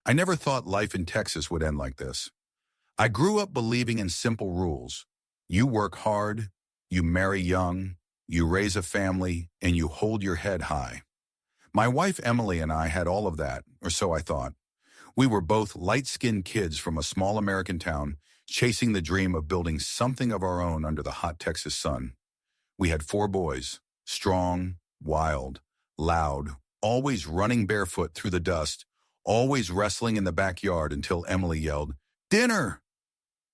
I never thought life in Texas would end like this. I grew up believing in simple rules. You work hard, you marry young, you raise a family, and you hold your head high. My wife Emily and I had all of that, or so I thought. We were both light-skinned kids from a small American town, chasing the dream of building something of our own under the hot Texas sun. We had 4 boys, strong, wild, loud, always running barefoot through the dust, always wrestling in the backyard until Emily yelled, "Dinner!"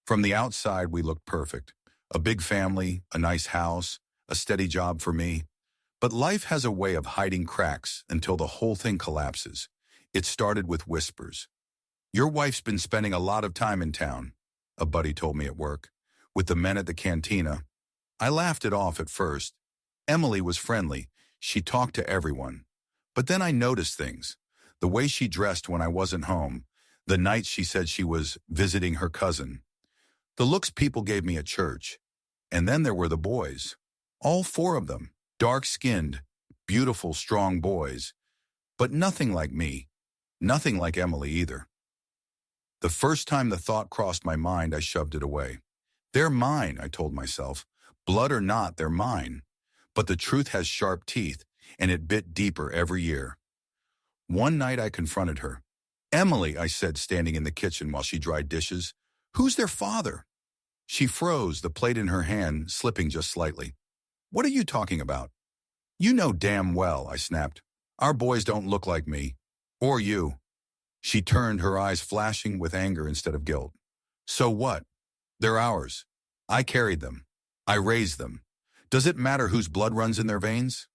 From the outside, we looked perfect. A big family, a nice house, a steady job for me. But life has a way of hiding cracks until the whole thing collapses. It started with whispers. "Your wife's been spending a lot of time in town," a buddy told me at work, "with the men at the cantina." I laughed it off at first. Emily was friendly. She talked to everyone. But then I noticed things. The way she dressed when I wasn't home. The nights she said she was visiting her cousin. The looks people gave me at church. And then there were the boys. All 4 of them. Dark-skinned, beautiful, strong boys. But nothing like me. Nothing like Emily either. The first time the thought crossed my mind, I shoved it away. They're mine, I told myself. Blood or not, they're mine. But the truth has sharp teeth, and it bit deeper every year. One night I confronted her. "Emily," I said, standing in the kitchen while she dried dishes, "who's their father?" She froze, the plate in her hand slipping just slightly. "What are you talking about?" "You know damn well," I snapped. "Our boys don't look like me. Or you." She turned, her eyes flashing with anger instead of guilt. "So what? They're ours. I carried them. I raised them. Does it matter whose blood runs in their veins?"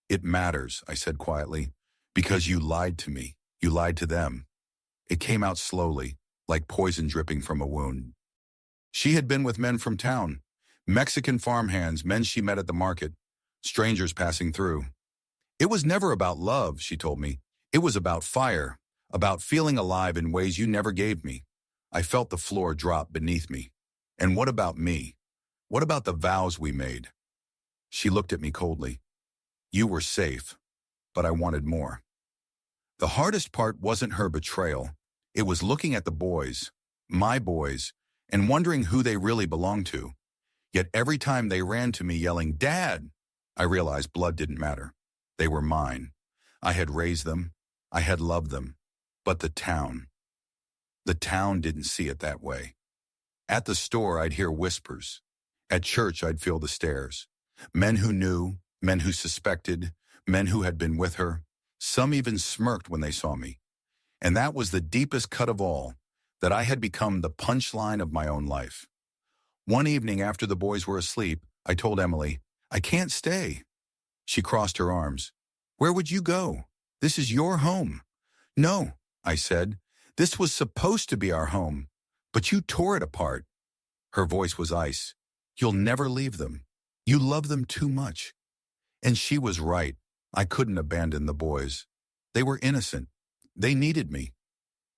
"It matters," I said quietly, "because you lied to me. You lied to them." It came out slowly, like poison dripping from a wound. She had been with men from town, Mexican farmhands, men she met at the market, strangers passing through. "It was never about love," she told me. "It was about fire, about feeling alive in ways you never gave me." I felt the floor drop beneath me. "And what about me? What about the vows we made?" She looked at me coldly. "You were safe, but I wanted more." The hardest part wasn't her betrayal. It was looking at the boys, my boys, and wondering who they really belonged to. Yet every time they ran to me yelling, "Dad," I realized blood didn't matter. They were mine. I had raised them. I had loved them. But the town didn't see it that way. At the store, I'd hear whispers. At church, I'd feel the stares. Men who knew, men who suspected, men who had been with her. Some even smirked when they saw me. And that was the deepest cut of all, that I had become the punchline of my own life. One evening after the boys were asleep, I told Emily, "I can't stay." She crossed her arms. "Where would you go? This is your home." "No," I said. "This was supposed to be our home, but you tore it apart." Her voice was ice. "You'll never leave them. You love them too much." And she was right. I couldn't abandon the boys. They were innocent. They needed me.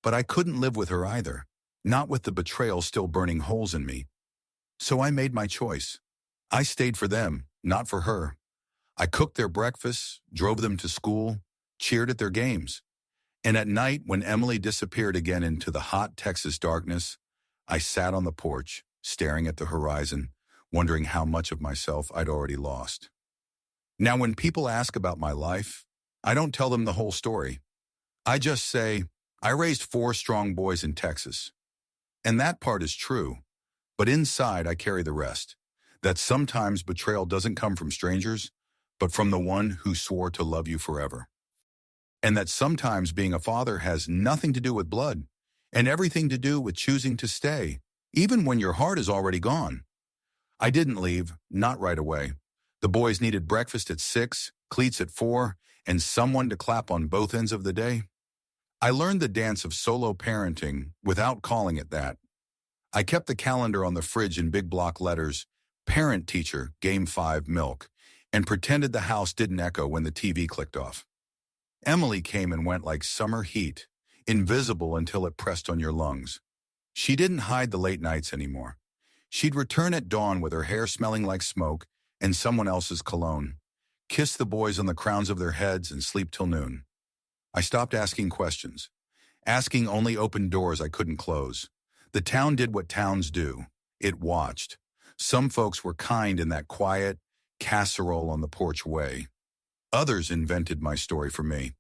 But I couldn't live with her either, not with the betrayal still burning holes in me. So I made my choice. I stayed for them, not for her. I cooked their breakfasts, drove them to school, cheered at their games. And at night, when Emily disappeared again into the hot Texas darkness, I sat on the porch, staring at the horizon, wondering how much of myself I'd already lost. Now, when people ask about my life, I don't tell them the whole story. I just say, I raised 4 strong boys in Texas. And that part is true. But inside, I carry the rest. That sometimes betrayal doesn't come from strangers, but from the one who swore to love you forever. And that sometimes being a father has nothing to do with blood, and everything to do with choosing to stay, even when your heart is already gone. I didn't leave, not right away. The boys needed breakfast at 6, cleats at 4, and someone to clap on both ends of the day. I learned the dance of solo parenting without calling it that. I kept the calendar on the fridge in big block letters, "Parent Teacher, Game 5, Milk," and pretended the house didn't echo when the TV clicked off. Emily came and went like summer heat, invisible until it pressed on your lungs. She didn't hide the late nights anymore. She'd return at dawn with her hair smelling like smoke and someone else's cologne, kiss the boys on the crowns of their heads and sleep till noon. I stopped asking questions. Asking only opened doors I couldn't close. The town did what towns do. It watched. Some folks were kind in that quiet, casserole on the porch way. Others invented my story for me.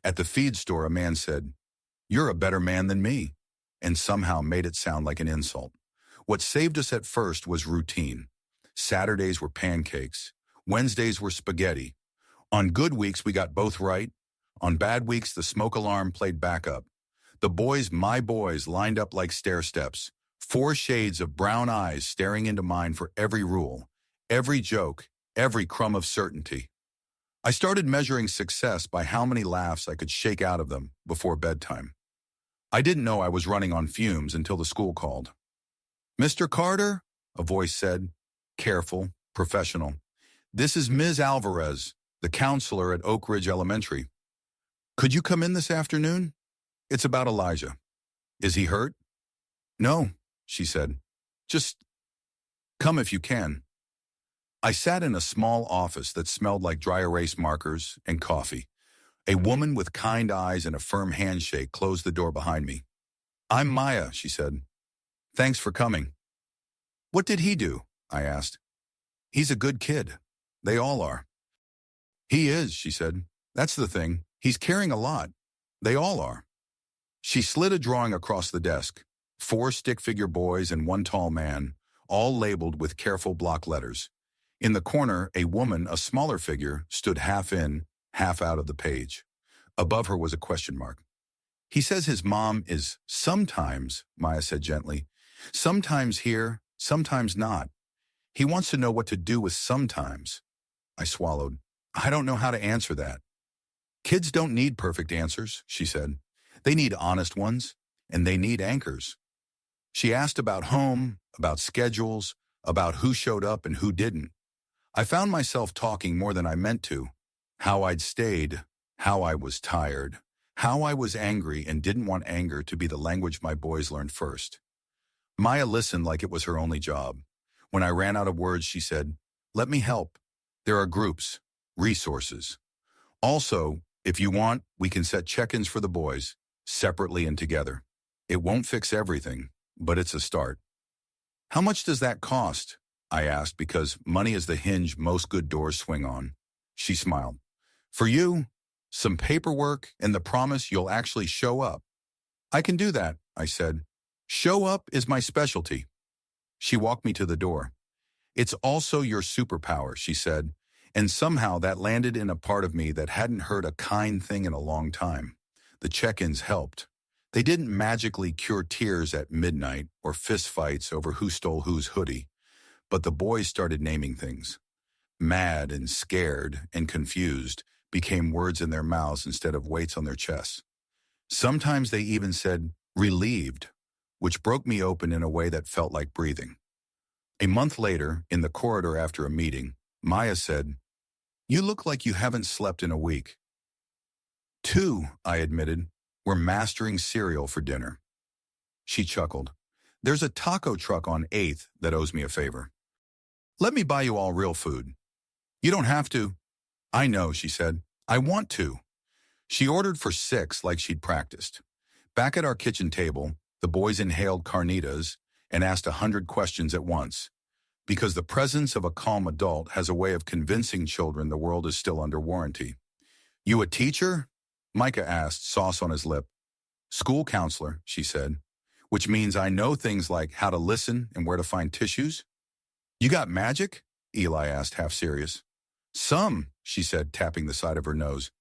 At the feed store, a man said, "You're a better man than me," and somehow made it sound like an insult. What saved us at first was routine. Saturdays were pancakes. Wednesdays were spaghetti. On good weeks, we got both right. On bad weeks, the smoke alarm played backup. The boys, my boys, lined up like stair steps. 4 shades of brown eyes staring into mine for every rule, every joke, every crumb of certainty. I started measuring success by how many laughs I could shake out of them before bedtime. I didn't know I was running on fumes until the school called. "Mr. Carter," a voice said, careful, professional. "This is Ms. Alvarez, the counselor at Oak Ridge Elementary. Could you come in this afternoon? It's about Elijah. Is he hurt?" "No," she said. "Just come if you can." I sat in a small office that smelled like dry erase markers and coffee. A woman with kind eyes and a firm handshake closed the door behind me. "I'm Maya," she said. "Thanks for coming." "What did he do?" I asked. "He's a good kid. They all are." "He is," she said. "That's the thing. He's caring a lot. They all are." She slid a drawing across the desk. 4 stick-figure boys and 1 tall man, all labeled with careful block letters. In the corner, a woman, a smaller figure, stood half in, half out of the page. Above her was a question mark. "He says his mom is sometimes," Maya said gently. "Sometimes here, sometimes not. He wants to know what to do with sometimes." I swallowed. "I don't know how to answer that." "Kids don't need perfect answers," she said. "They need honest ones, and they need anchors." She asked about home, about schedules, about who showed up and who didn't. I found myself talking more than I meant to. How I'd stayed, how I was tired, how I was angry and didn't want anger to be the language my boys learned first. Maya listened like it was her only job. When I ran out of words, she said, "Let me help. There are groups, resources. Also, if you want, we can set check-ins for the boys, separately and together. It won't fix everything, but it's a start." "How much does that cost?" I asked, because money is the hinge most good doors swing on. She smiled. "For you, some paperwork and the promise you'll actually show up." "I can do that," I said. "Show up is my specialty." She walked me to the door. "It's also your superpower," she said, and somehow that landed in a part of me that hadn't heard a kind thing in a long time. The check-ins helped. They didn't magically cure tears at midnight or fistfights over who stole whose hoodie, but the boys started naming things. Mad and scared and confused became words in their mouths instead of weights on their chests. Sometimes they even said, "relieved," which broke me open in a way that felt like breathing. A month later, in the corridor after a meeting, Maya said, "You look like you haven't slept in a week." 2, I admitted. "We're mastering cereal for dinner." She chuckled. "There's a taco truck on 8th that owes me a favor. Let me buy you all real food." "You don't have to." "I know," she said. "I want to." She ordered for 6 like she'd practiced. Back at our kitchen table, the boys inhaled carnitas and asked 100 questions at once, because the presence of a calm adult has a way of convincing children the world is still under warranty. "You a teacher?" Micah asked, sauce on his lip. "School counselor," she said, "which means I know things like how to listen and where to find tissues." "You got magic?" Eli asked, half serious. "Some," she said, tapping the side of her nose.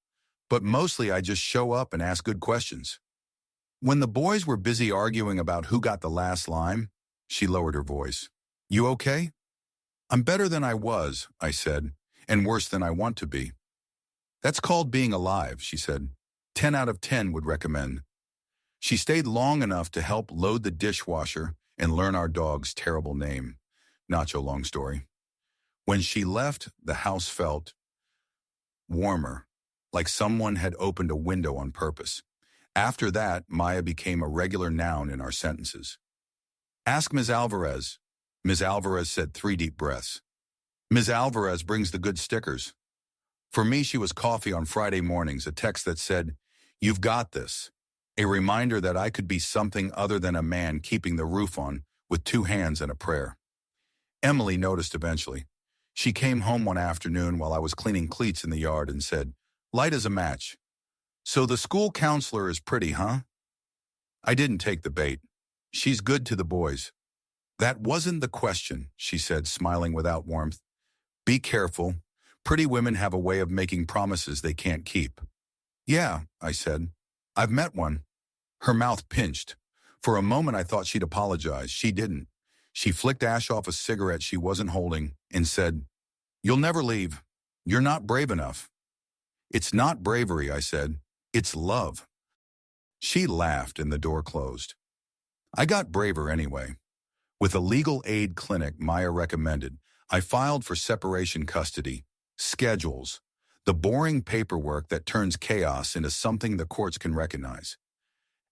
"But mostly I just show up and ask good questions." When the boys were busy arguing about who got the last lime, she lowered her voice. "You okay?" "I'm better than I was," I said, "and worse than I want to be." "That's called being alive," she said. 10 out of 10 would recommend. She stayed long enough to help load the dishwasher and learn our dog's terrible name. Nacho, long story. When she left, the house felt warmer, like someone had opened a window on purpose. After that, Maya became a regular noun in our sentences. "Ask Ms. Alvarez." Ms. Alvarez said 3 deep breaths. "Ms. Alvarez brings the good stickers." For me, she was coffee on Friday mornings, a text that said, "You've got this." A reminder that I could be something other than a man keeping the roof on with 2 hands and a prayer. Emily noticed eventually. She came home one afternoon while I was cleaning cleats in the yard and said, light as a match, "So the school counselor is pretty, huh?" I didn't take the bait. "She's good to the boys." "That wasn't the question," she said, smiling without warmth. "Be careful. Pretty women have a way of making promises they can't keep." "Yeah," I said. "I've met one." Her mouth pinched. For a moment I thought she'd apologize. She didn't. She flicked ash off a cigarette she wasn't holding and said, "You'll never leave. You're not brave enough." "It's not bravery," I said. "It's love." She laughed and the door closed. I got braver anyway. With a legal aid clinic Maya recommended, I filed for separation custody, schedules, the boring paperwork that turns chaos into something the courts can recognize.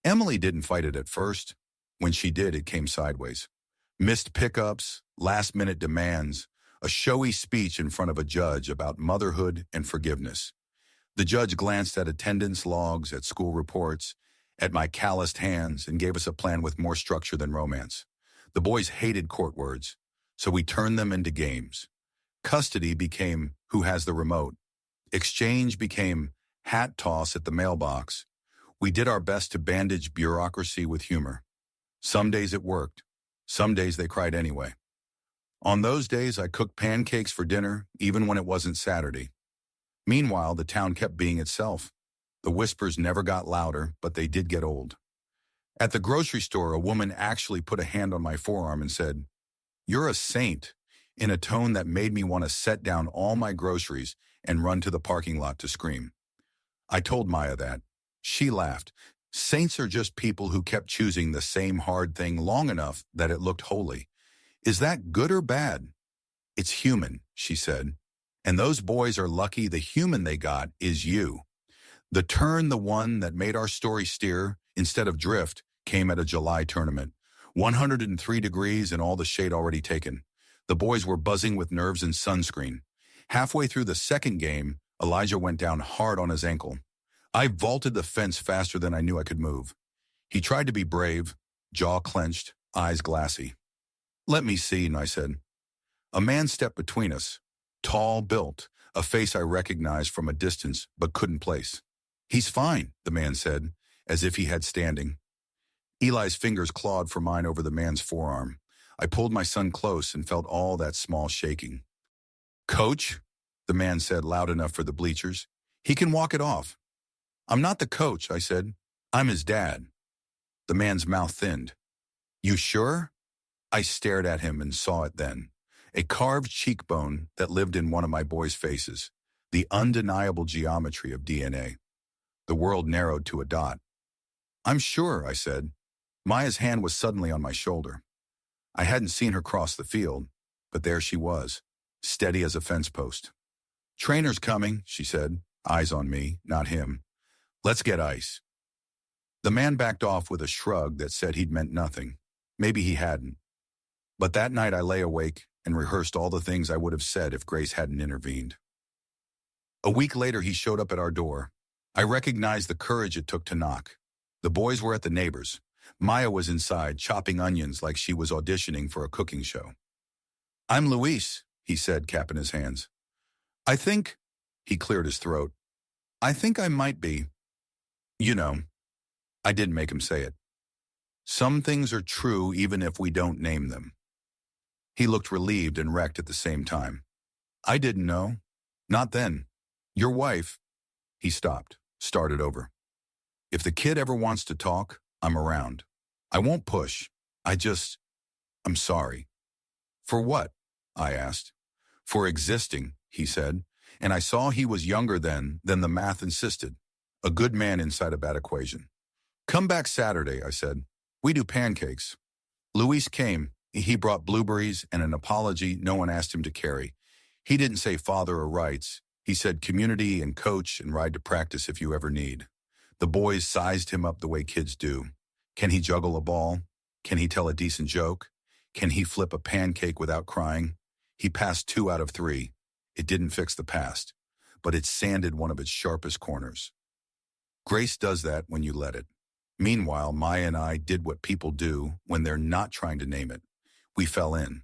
Emily didn't fight it at first. When she did, it came sideways. Missed pickups, last-minute demands, a showy speech in front of a judge about motherhood and forgiveness. The judge glanced at attendance logs, at school reports, at my calloused hands, and gave us a plan with more structure than romance. The boys hated court words, so we turned them into games. Custody became who has the remote. Exchange became hat toss at the mailbox. We did our best to bandage bureaucracy with humor. Some days it worked. Some days they cried anyway. On those days, I cooked pancakes for dinner, even when it wasn't Saturday. Meanwhile, the town kept being itself. The whispers never got louder, but they did get old. At the grocery store, a woman actually put a hand on my forearm and said, "You're a saint," in a tone that made me want to set down all my groceries and run to the parking lot to scream. I told Maya that. She laughed. "Saints are just people who kept choosing the same hard thing long enough that it looked holy. Is that good or bad?" "It's human," she said. "And those boys are lucky the human they got is you." The turn, the one that made our story steer instead of drift, came at a July tournament. 103 degrees and all the shade already taken. The boys were buzzing with nerves and sunscreen. Halfway through the second game, Elijah went down hard on his ankle. I vaulted the fence faster than I knew I could move. He tried to be brave, jaw clenched, eyes glassy. "Let me see," I said. A man stepped between us, tall, built, a face I recognized from a distance but couldn't place. "He's fine," the man said, as if he had standing. Eli's fingers clawed for mine over the man's forearm. I pulled my son close and felt all that small shaking. "Coach," the man said loud enough for the bleachers. "He can walk it off." "I'm not the coach," I said. "I'm his dad." The man's mouth thinned. "You sure?" I stared at him and saw it then. A carved cheekbone that lived in one of my boys' faces. The undeniable geometry of DNA. The world narrowed to a dot. "I'm sure," I said. Maya's hand was suddenly on my shoulder. I hadn't seen her cross the field, but there she was, steady as a fence post. "Trainer's coming," she said, eyes on me, not him. "Let's get ice." The man backed off with a shrug that said he'd meant nothing. Maybe he hadn't. But that night I lay awake and rehearsed all the things I would have said if Grace hadn't intervened. A week later he showed up at our door. I recognized the courage it took to knock. The boys were at the neighbors. Maya was inside, chopping onions like she was auditioning for a cooking show. "I'm Luis," he said, capping his hands. "I think," he cleared his throat, "I think I might be. You know." I didn't make him say it. "Some things are true even if we don't name them." He looked relieved and wrecked at the same time. "I didn't know. Not then. Your wife." He stopped, started over. "If the kid ever wants to talk, I'm around. I won't push. I'm sorry." "For what?" I asked. "For existing," he said, and I saw he was younger than the math insisted. A good man inside a bad equation. "Come back Saturday," I said. "We do pancakes." Luis came. He brought blueberries and an apology no one asked him to carry. He didn't say father or rights. He said community and coach and ride to practice if you ever need. The boys sized him up the way kids do. Can he juggle a ball? Can he tell a decent joke? Can he flip a pancake without crying? He passed 2 out of 3. It didn't fix the past, but it sanded one of its sharpest corners. Grace does that when you let it. Meanwhile, Maya and I did what people do when they're not trying to name it. We fell in.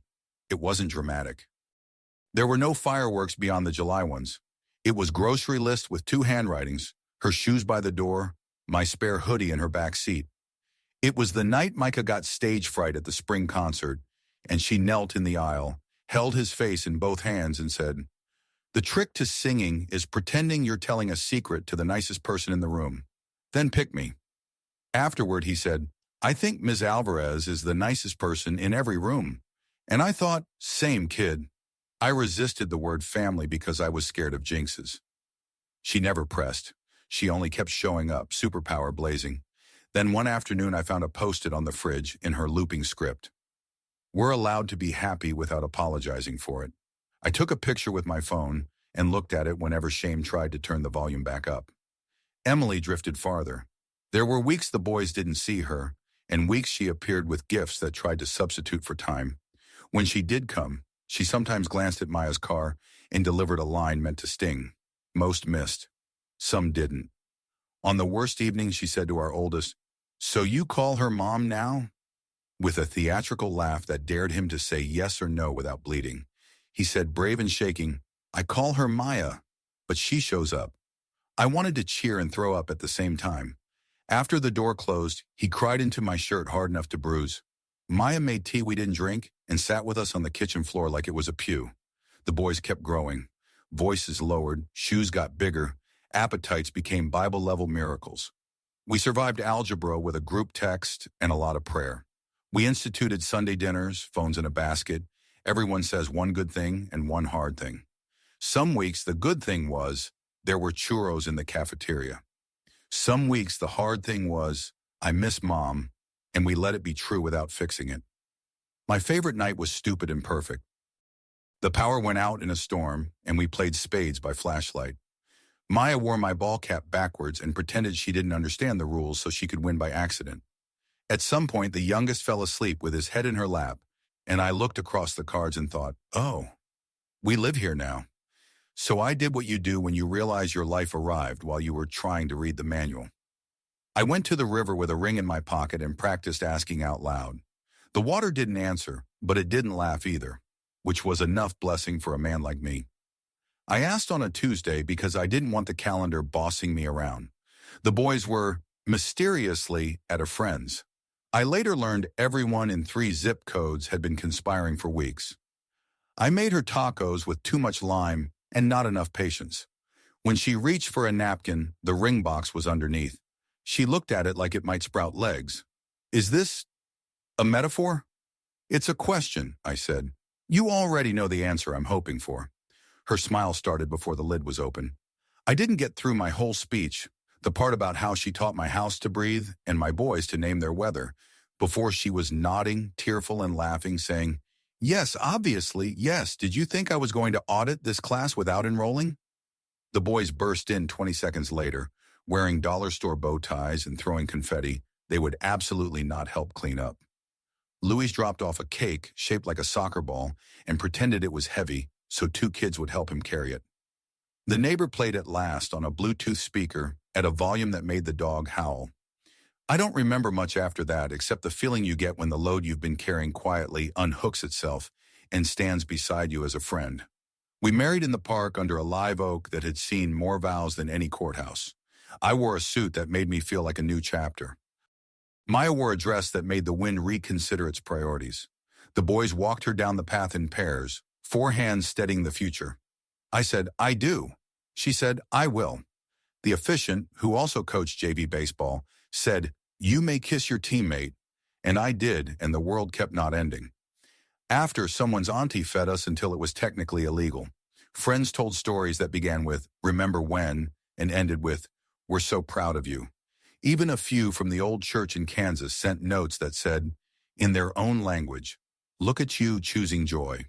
It wasn't dramatic. There were no fireworks beyond the July ones. It was grocery list with two handwritings, her shoes by the door, my spare hoodie in her back seat. It was the night Micah got stage fright at the spring concert, and she knelt in the aisle, held his face in both hands and said, "The trick to singing is pretending you're telling a secret to the nicest person in the room. Then pick me." Afterward, he said, "I think Ms. Alvarez is the nicest person in every room." And I thought, same kid. I resisted the word family because I was scared of jinxes. She never pressed. She only kept showing up, superpower blazing. Then one afternoon I found a post-it on the fridge in her looping script. "We're allowed to be happy without apologizing for it." I took a picture with my phone and looked at it whenever shame tried to turn the volume back up. Emily drifted farther. There were weeks the boys didn't see her, and weeks she appeared with gifts that tried to substitute for time. When she did come, she sometimes glanced at Maya's car and delivered a line meant to sting. Most missed. Some didn't. On the worst evening, she said to our oldest, "So you call her mom now?" With a theatrical laugh that dared him to say yes or no without bleeding. He said, brave and shaking, "I call her Maya, but she shows up." I wanted to cheer and throw up at the same time. After the door closed, he cried into my shirt hard enough to bruise. Maya made tea we didn't drink and sat with us on the kitchen floor like it was a pew. The boys kept growing. Voices lowered, shoes got bigger, appetites became Bible-level miracles. We survived algebra with a group text and a lot of prayer. We instituted Sunday dinners, phones in a basket. Everyone says one good thing and one hard thing. Some weeks the good thing was there were churros in the cafeteria. Some weeks the hard thing was I miss mom, and we let it be true without fixing it. My favorite night was stupid and perfect. The power went out in a storm, and we played spades by flashlight. Maya wore my ball cap backwards and pretended she didn't understand the rules so she could win by accident. At some point, the youngest fell asleep with his head in her lap, and I looked across the cards and thought, oh, we live here now. So I did what you do when you realize your life arrived while you were trying to read the manual. I went to the river with a ring in my pocket and practiced asking out loud. The water didn't answer, but it didn't laugh either, which was enough blessing for a man like me. I asked on a Tuesday because I didn't want the calendar bossing me around. The boys were, mysteriously, at a friend's. I later learned everyone in 3 zip codes had been conspiring for weeks. I made her tacos with too much lime and not enough patience. When she reached for a napkin, the ring box was underneath. She looked at it like it might sprout legs. "Is this a metaphor?" "It's a question," I said. "You already know the answer I'm hoping for." Her smile started before the lid was open. I didn't get through my whole speech, the part about how she taught my house to breathe and my boys to name their weather, before she was nodding, tearful and laughing, saying, "Yes, obviously, yes. Did you think I was going to audit this class without enrolling?" The boys burst in 20 seconds later, wearing dollar store bow ties and throwing confetti they would absolutely not help clean up. Louis dropped off a cake shaped like a soccer ball and pretended it was heavy so 2 kids would help him carry it. The neighbor played at last on a Bluetooth speaker at a volume that made the dog howl. I don't remember much after that except the feeling you get when the load you've been carrying quietly unhooks itself and stands beside you as a friend. We married in the park under a live oak that had seen more vows than any courthouse. I wore a suit that made me feel like a new chapter. Maya wore a dress that made the wind reconsider its priorities. The boys walked her down the path in pairs, 4 hands steadying the future. I said, "I do." She said, "I will." The officiant, who also coached JV baseball, said, "You may kiss your teammate," and I did, and the world kept not ending. After, someone's auntie fed us until it was technically illegal. Friends told stories that began with, "Remember when," and ended with, "We're so proud of you." Even a few from the old church in Kansas sent notes that said, in their own language, "Look at you choosing joy."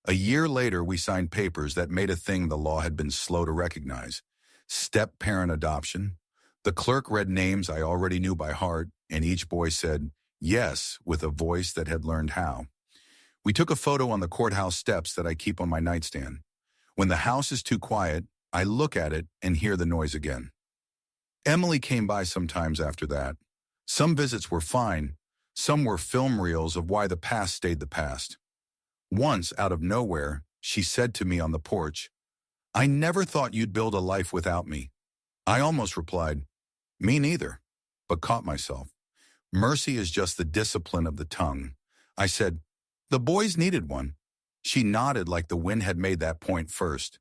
A year later, we signed papers that made a thing the law had been slow to recognize: step-parent adoption. The clerk read names I already knew by heart, and each boy said, "Yes," with a voice that had learned how. We took a photo on the courthouse steps that I keep on my nightstand. When the house is too quiet, I look at it and hear the noise again. Emily came by sometimes after that. Some visits were fine, some were film reels of why the past stayed the past. Once, out of nowhere, she said to me on the porch, "I never thought you'd build a life without me." I almost replied, "Me neither," but caught myself. Mercy is just the discipline of the tongue. I said, "The boys needed one." She nodded like the wind had made that point first.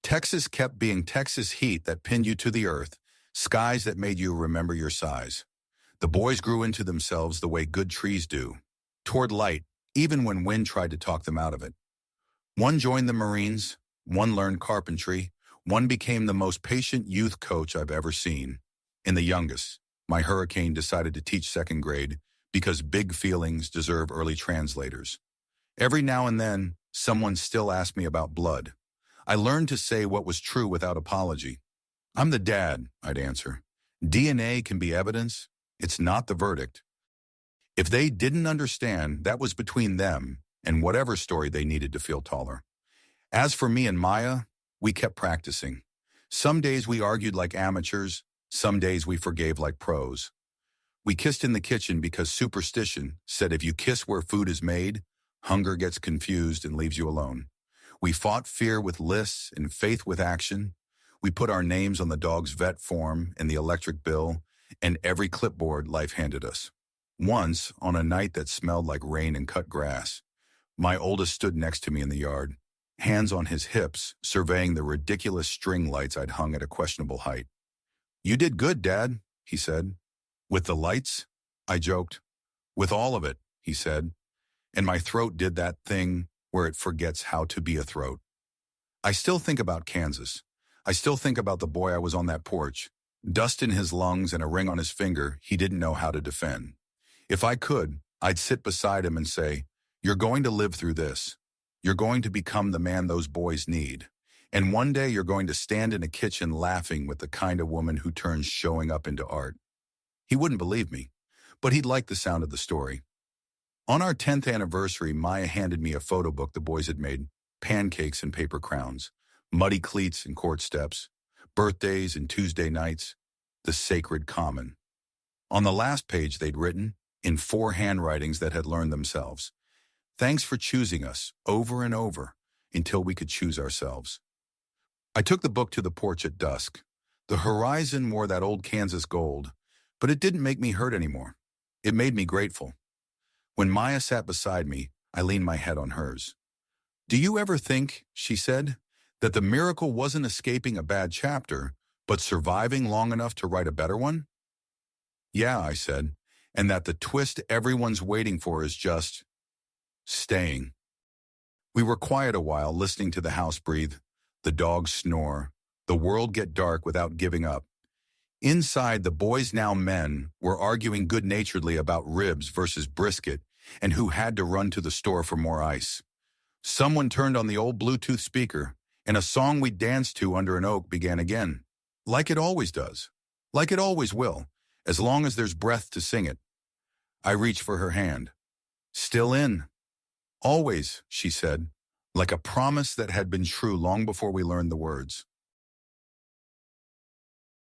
Texas kept being Texas heat that pinned you to the earth, skies that made you remember your size. The boys grew into themselves the way good trees do, toward light, even when wind tried to talk them out of it. One joined the Marines, one learned carpentry, one became the most patient youth coach I've ever seen. And the youngest, my hurricane, decided to teach second grade because big feelings deserve early translators. Every now and then, someone still asked me about blood. I learned to say what was true without apology. "I'm the dad," I'd answer. "DNA can be evidence. It's not the verdict." If they didn't understand, that was between them and whatever story they needed to feel taller. As for me and Maya, we kept practicing. Some days we argued like amateurs, some days we forgave like pros. We kissed in the kitchen because superstition said if you kiss where food is made, hunger gets confused and leaves you alone. We fought fear with lists and faith with action. We put our names on the dog's vet form and the electric bill and every clipboard life handed us. Once, on a night that smelled like rain and cut grass, my oldest stood next to me in the yard, hands on his hips, surveying the ridiculous string lights I'd hung at a questionable height. "You did good, Dad," he said. "With the lights?" I joked. "With all of it," he said, and my throat did that thing where it forgets how to be a throat. I still think about Kansas. I still think about the boy I was on that porch, dust in his lungs and a ring on his finger he didn't know how to defend. If I could, I'd sit beside him and say, "You're going to live through this. You're going to become the man those boys need. And one day you're going to stand in a kitchen laughing with the kind of woman who turns showing up into art." He wouldn't believe me, but he'd like the sound of the story. On our 10th anniversary, Maya handed me a photo book the boys had made, pancakes and paper crowns, muddy cleats and court steps, birthdays and Tuesday nights, the sacred common. On the last page they'd written, in 4 handwritings that had learned themselves, "Thanks for choosing us over and over until we could choose ourselves." I took the book to the porch at dusk. The horizon wore that old Kansas gold, but it didn't make me hurt anymore. It made me grateful. When Maya sat beside me, I leaned my head on hers. "Do you ever think," she said, "that the miracle wasn't escaping a bad chapter, but surviving long enough to write a better one?" "Yeah," I said, "and that the twist everyone's waiting for is just staying." We were quiet a while, listening to the house breathe, the dogs snore, the world get dark without giving up. Inside, the boys, now men, were arguing good-naturedly about ribs versus brisket and who had to run to the store for more ice. Someone turned on the old Bluetooth speaker, and a song we danced to under an oak began again. Like it always does. Like it always will, as long as there's breath to sing it. I reached for her hand. "Still in." "Always," she said, like a promise that had been true long before we learned the words.